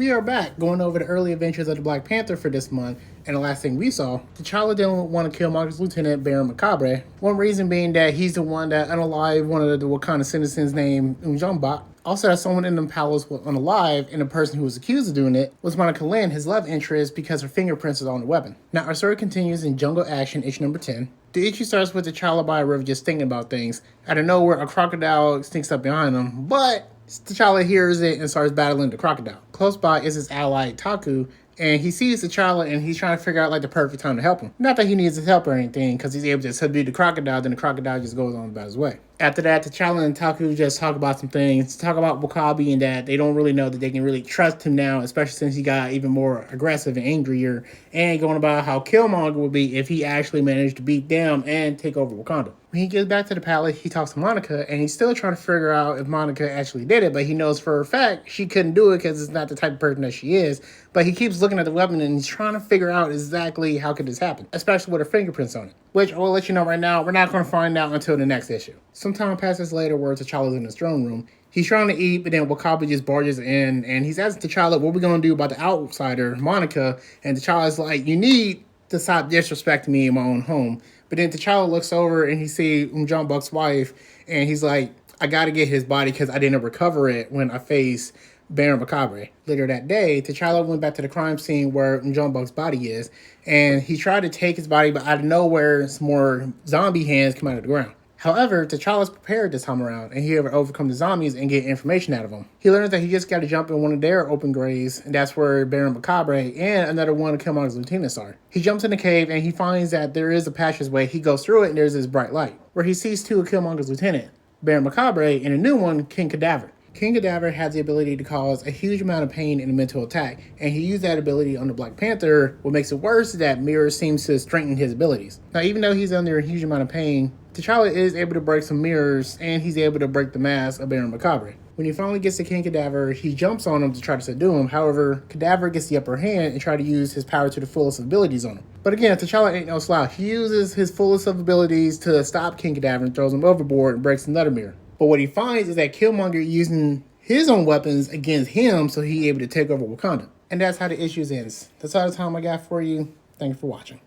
We are back, going over the early adventures of the Black Panther for this month, and the last thing we saw, T'Challa didn't want to kill Marcus Lieutenant Baron Macabre. One reason being that he's the one that unalived one of the Wakanda citizens named M'Jambak. Also, that someone in the palace was unalive, and the person who was accused of doing it was Monica Lynn, his love interest, because her fingerprints is on the weapon. Now, our story continues in Jungle Action, issue number 10. The issue starts with T'Challa by a river just thinking about things. Out of nowhere, a crocodile sneaks up behind him, but T'Challa hears it and starts battling the crocodile. Close by is his ally Taku, and he sees T'Challa and he's trying to figure out like the perfect time to help him. Not that he needs his help or anything, because he's able to subdue the crocodile, then the crocodile just goes on about his way. After that, T'Challa and Taku just talk about some things, talk about W'Kabi and that they don't really know that they can really trust him now, especially since he got even more aggressive and angrier, and going about how Killmonger would be if he actually managed to beat them and take over Wakanda. When he gets back to the palace, he talks to Monica, and he's still trying to figure out if Monica actually did it, but he knows for a fact she couldn't do it because it's not the type of person that she is. But he keeps looking at the weapon, and he's trying to figure out exactly how could this happen, especially with her fingerprints on it. Which, I will let you know right now, we're not going to find out until the next issue. Some time passes later where T'Challa's in his throne room. He's trying to eat, but then W'Kabi just barges in, and he's asking T'Challa, what we going to do about the outsider, Monica? And T'Challa's like, you need to stop disrespecting me in my own home. But then T'Challa looks over and he sees M'Jambak's wife, and he's like, I gotta get his body because I didn't recover it when I faced Baron Macabre. Later that day, T'Challa went back to the crime scene where M'Jambak's body is, and he tried to take his body, but out of nowhere, some more zombie hands come out of the ground. However, T'Challa's prepared this time around, and he able to overcome the zombies and get information out of them. He learns that he just got to jump in one of their open graves, and that's where Baron Macabre and another one of Killmonger's lieutenants are. He jumps in the cave, and he finds that there is a passageway. He goes through it, and there's this bright light, where he sees two of Killmonger's lieutenants, Baron Macabre, and a new one, King Cadaver. King Cadaver has the ability to cause a huge amount of pain in a mental attack, and he used that ability on the Black Panther. What makes it worse is that Mirror seems to strengthen his abilities. Now, even though he's under a huge amount of pain, T'Challa is able to break some mirrors, and he's able to break the mask of Baron Macabre. When he finally gets to King Cadaver, he jumps on him to try to subdue him. However, Cadaver gets the upper hand and tries to use his power to the fullest of abilities on him. But again, T'Challa ain't no slouch. He uses his fullest of abilities to stop King Cadaver and throws him overboard and breaks another mirror. But what he finds is that Killmonger using his own weapons against him, so he able to take over Wakanda. And that's how the issues ends. That's all the time I got for you. Thank you for watching.